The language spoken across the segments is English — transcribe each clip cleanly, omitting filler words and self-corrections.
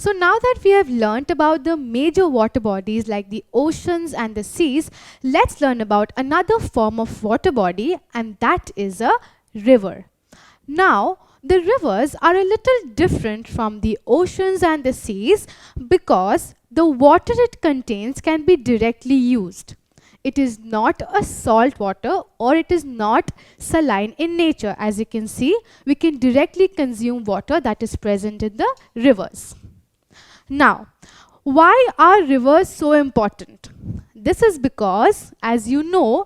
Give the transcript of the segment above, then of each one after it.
So now that we have learnt about the major water bodies like the oceans and the seas, let's learn about another form of water body, and that is a river. Now, the rivers are a little different from the oceans and the seas because the water it contains can be directly used. It is not a salt water or it is not saline in nature. As you can see, we can directly consume water that is present in the rivers. Now, why are rivers so important? This is because, as you know,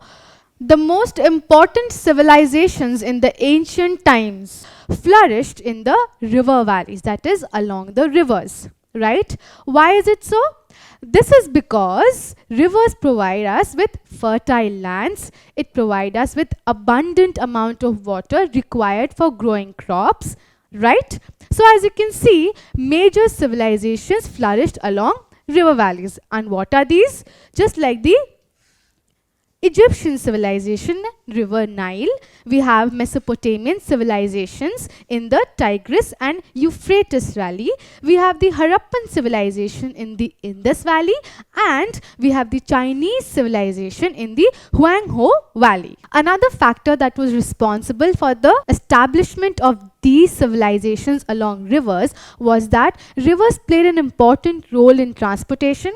the most important civilizations in the ancient times flourished in the river valleys, that is, along the rivers, right? Why is it so? This is because rivers provide us with fertile lands, it provides us with abundant amount of water required for growing crops, right? So as you can see, major civilizations flourished along river valleys. And what are these? Just like the Egyptian civilization, River Nile. We have Mesopotamian civilizations in the Tigris and Euphrates Valley. We have the Harappan civilization in the Indus Valley, and we have the Chinese civilization in the Huanghe Valley. Another factor that was responsible for the establishment of these civilizations along rivers was that rivers played an important role in transportation,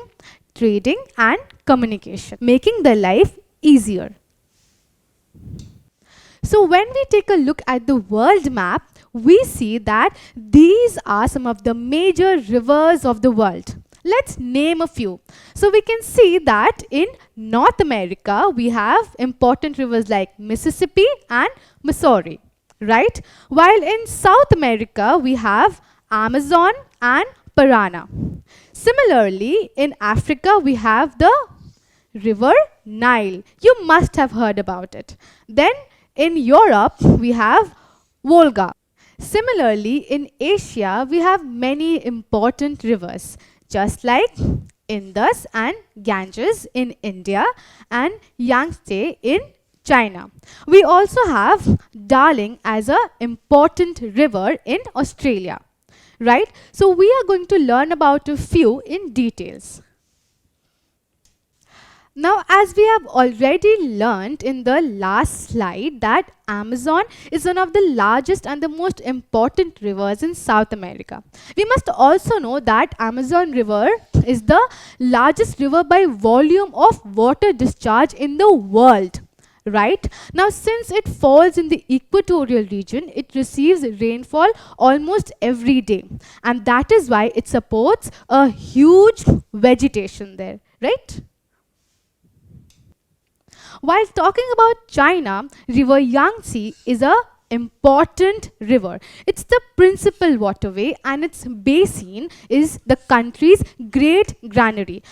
trading, and communication, making their life easier. So when we take a look at the world map, we see that these are some of the major rivers of the world. Let's name a few. So we can see that in North America, we have important rivers like Mississippi and Missouri, right? While in South America, we have Amazon and Parana. Similarly, in Africa, we have the River Nile. You must have heard about it. Then in Europe, we have Volga. Similarly, in Asia, we have many important rivers, just like Indus and Ganges in India and Yangtze in China. We also have Darling as an important river in Australia, right? So we are going to learn about a few in details. Now, as we have already learnt in the last slide that Amazon is one of the largest and the most important rivers in South America. We must also know that Amazon River is the largest river by volume of water discharge in the world, right? Now, since it falls in the equatorial region, it receives rainfall almost every day, and that is why it supports a huge vegetation there, right? While talking about China, River Yangtze is an important river. It's the principal waterway and its basin is the country's great granary.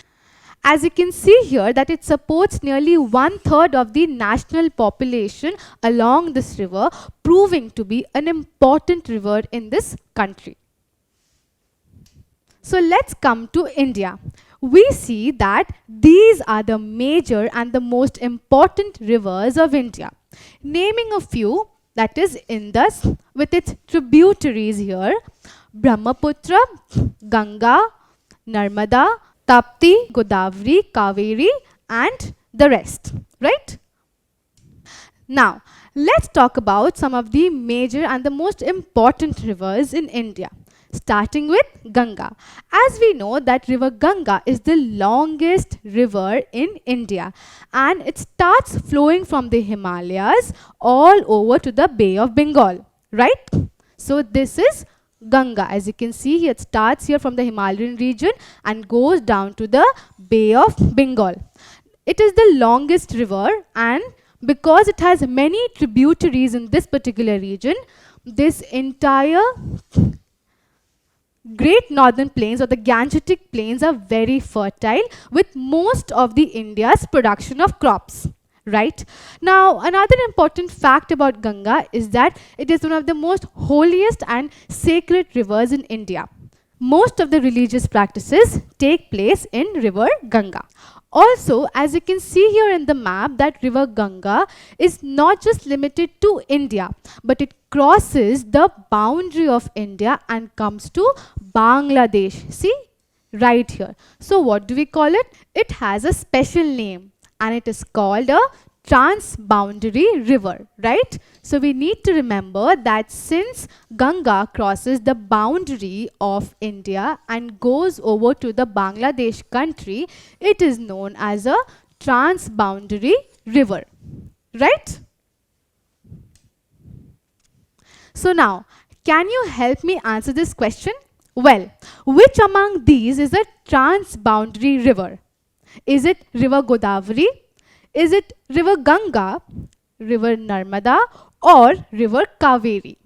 As you can see here that it supports nearly 1/3 of the national population along this river, proving to be an important river in this country. So let's come to India. We see that these are the major and the most important rivers of India. Naming a few, that is Indus with its tributaries here, Brahmaputra, Ganga, Narmada, Tapti, Godavari, Cauvery, and the rest, right? Now, let's talk about some of the major and the most important rivers in India. Starting with Ganga. As we know that river Ganga is the longest river in India and it starts flowing from the Himalayas all over to the Bay of Bengal, right? So this is Ganga. As you can see here, it starts here from the Himalayan region and goes down to the Bay of Bengal. It is the longest river, and because it has many tributaries in this particular region, this entire Great Northern Plains or the Gangetic Plains are very fertile with most of the India's production of crops, right? Now, another important fact about Ganga is that it is one of the most holiest and sacred rivers in India. Most of the religious practices take place in river Ganga. Also, as you can see here in the map, that river Ganga is not just limited to India, but it crosses the boundary of India and comes to Bangladesh. See, right here. So what do we call it? It has a special name and it is called a transboundary river, right? So we need to remember that since Ganga crosses the boundary of India and goes over to the Bangladesh country, it is known as a transboundary river, right? So now, can you help me answer this question? Well, which among these is a transboundary river? Is it river Godavari? Is it river Ganga, river Narmada, or river Cauvery?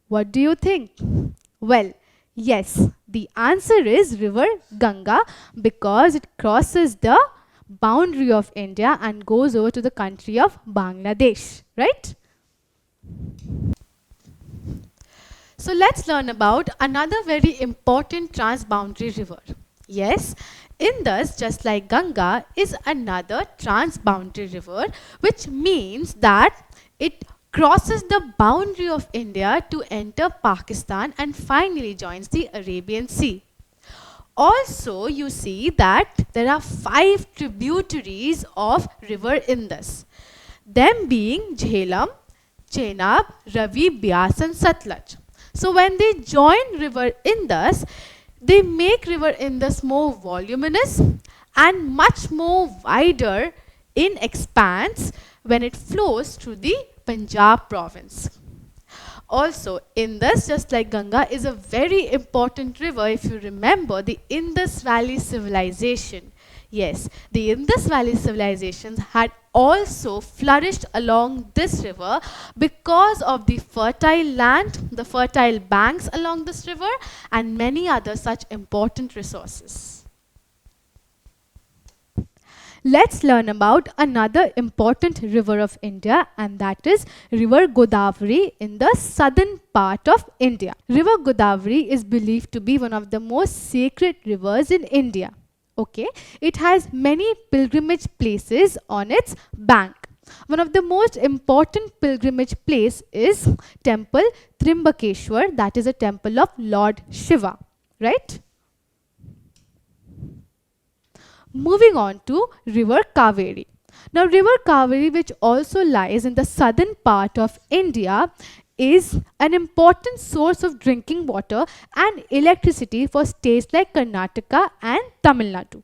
What do you think? Well, yes, the answer is river Ganga because it crosses the boundary of India and goes over to the country of Bangladesh, right? So let's learn about another very important transboundary river. Yes, Indus, just like Ganga, is another transboundary river, which means that it crosses the boundary of India to enter Pakistan and finally joins the Arabian Sea. Also, you see that there are 5 tributaries of river Indus, them being Jhelum, Chenab, Ravi, Beas and Satluj. So when they join river Indus, they make river Indus more voluminous and much more wider in expanse when it flows through the Punjab province. Also, Indus, just like Ganga, is a very important river if you remember the Indus Valley civilization. Yes, the Indus Valley civilizations had also flourished along this river because of the fertile land, the fertile banks along this river, and many other such important resources. Let's learn about another important river of India, and that is river Godavari in the southern part of India. River Godavari is believed to be one of the most sacred rivers in India. Okay, it has many pilgrimage places on its bank. One of the most important pilgrimage place is temple Trimbakeshwar, that is a temple of Lord Shiva, right? Moving on to river Cauvery. Now river Cauvery, which also lies in the southern part of India, is an important source of drinking water and electricity for states like Karnataka and Tamil Nadu.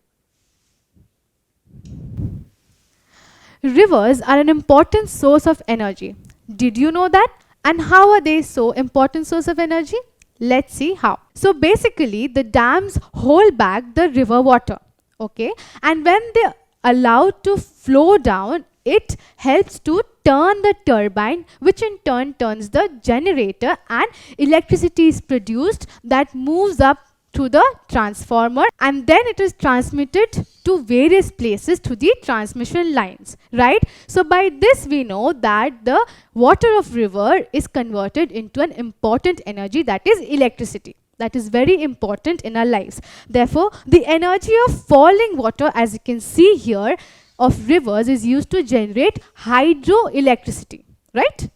Rivers are an important source of energy. Did you know that? And how are they so important source of energy? Let's see how. So basically, the dams hold back the river water. Okay, and when they allow to flow down, it helps to turn the turbine, which in turn turns the generator, and electricity is produced that moves up to the transformer, and then it is transmitted to various places to the transmission lines, right? So by this we know that the water of river is converted into an important energy, that is electricity. That is very important in our lives. Therefore, the energy of falling water, as you can see here, of rivers is used to generate hydroelectricity, right?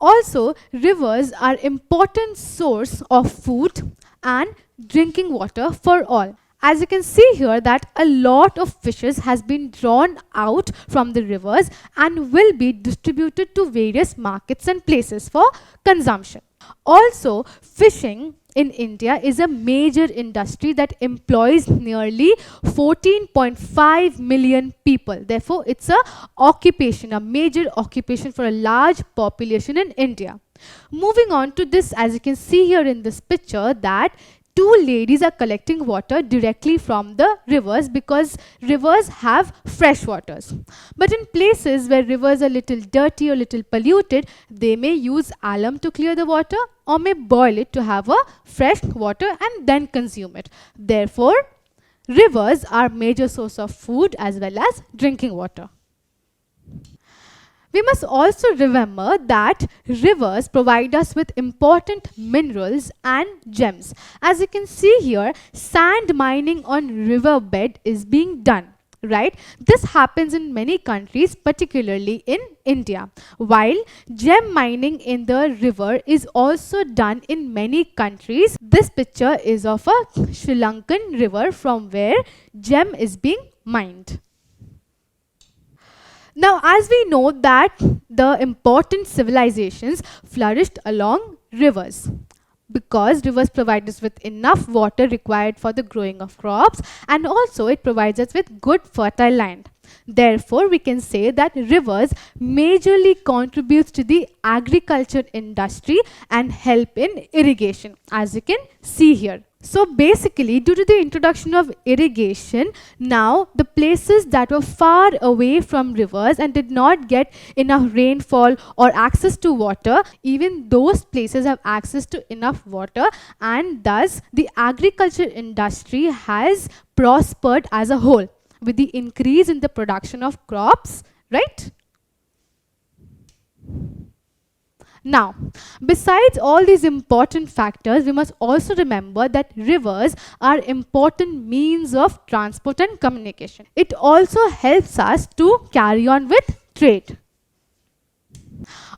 Also, rivers are important source of food and drinking water for all. As you can see here that a lot of fishes has been drawn out from the rivers and will be distributed to various markets and places for consumption. Also, fishing in India is a major industry that employs nearly 14.5 million people. Therefore, it's a occupation, a major occupation for a large population in India. Moving on to this, as you can see here in this picture, that 2 ladies are collecting water directly from the rivers because rivers have fresh waters. But in places where rivers are little dirty or little polluted, they may use alum to clear the water or may boil it to have a fresh water and then consume it. Therefore, rivers are major source of food as well as drinking water. We must also remember that rivers provide us with important minerals and gems. As you can see here, sand mining on riverbed is being done. Right? This happens in many countries, particularly in India. While gem mining in the river is also done in many countries. This picture is of a Sri Lankan river from where gem is being mined. Now, as we know that the important civilizations flourished along rivers, because rivers provide us with enough water required for the growing of crops, and also it provides us with good fertile land. Therefore, we can say that rivers majorly contributes to the agriculture industry and help in irrigation, as you can see here. So basically, due to the introduction of irrigation, now the places that were far away from rivers and did not get enough rainfall or access to water, even those places have access to enough water, and thus the agriculture industry has prospered as a whole with the increase in the production of crops, right? Now, besides all these important factors, we must also remember that rivers are important means of transport and communication. It also helps us to carry on with trade.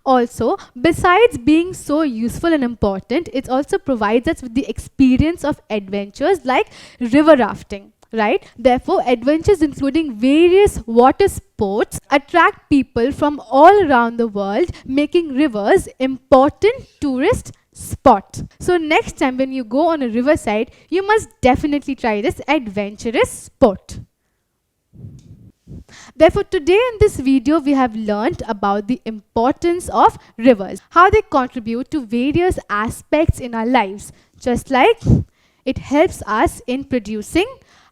Also, besides being so useful and important, it also provides us with the experience of adventures like river rafting. Right? Therefore, adventures including various water sports attract people from all around the world, making rivers important tourist spot. So next time when you go on a riverside, you must definitely try this adventurous sport. Therefore, today in this video, we have learnt about the importance of rivers, how they contribute to various aspects in our lives, just like it helps us in producing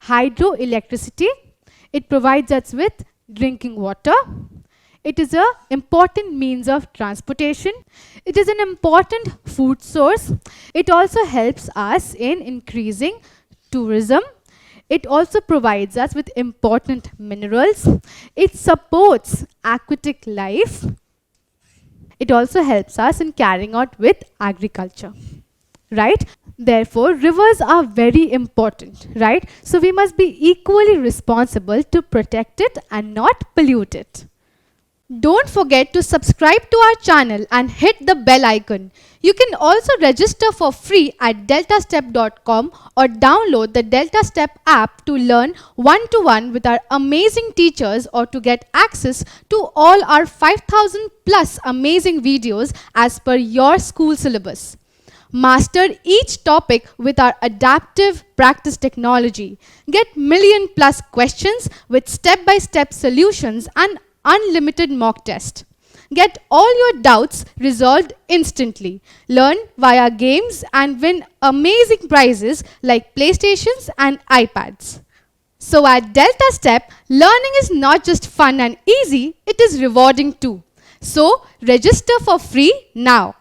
hydroelectricity. It provides us with drinking water. It is an important means of transportation. It is an important food source. It also helps us in increasing tourism. It also provides us with important minerals. It supports aquatic life. It also helps us in carrying out with agriculture. Right? Therefore, rivers are very important, right? So we must be equally responsible to protect it and not pollute it. Don't forget to subscribe to our channel and hit the bell icon. You can also register for free at DeltaStep.com or download the DeltaStep app to learn one-to-one with our amazing teachers or to get access to all our 5,000 plus amazing videos as per your school syllabus. Master each topic with our adaptive practice technology. Get million plus questions with step-by-step solutions and unlimited mock test. Get all your doubts resolved instantly. Learn via games and win amazing prizes like PlayStations and iPads. So at DeltaStep, learning is not just fun and easy, it is rewarding too. So register for free now.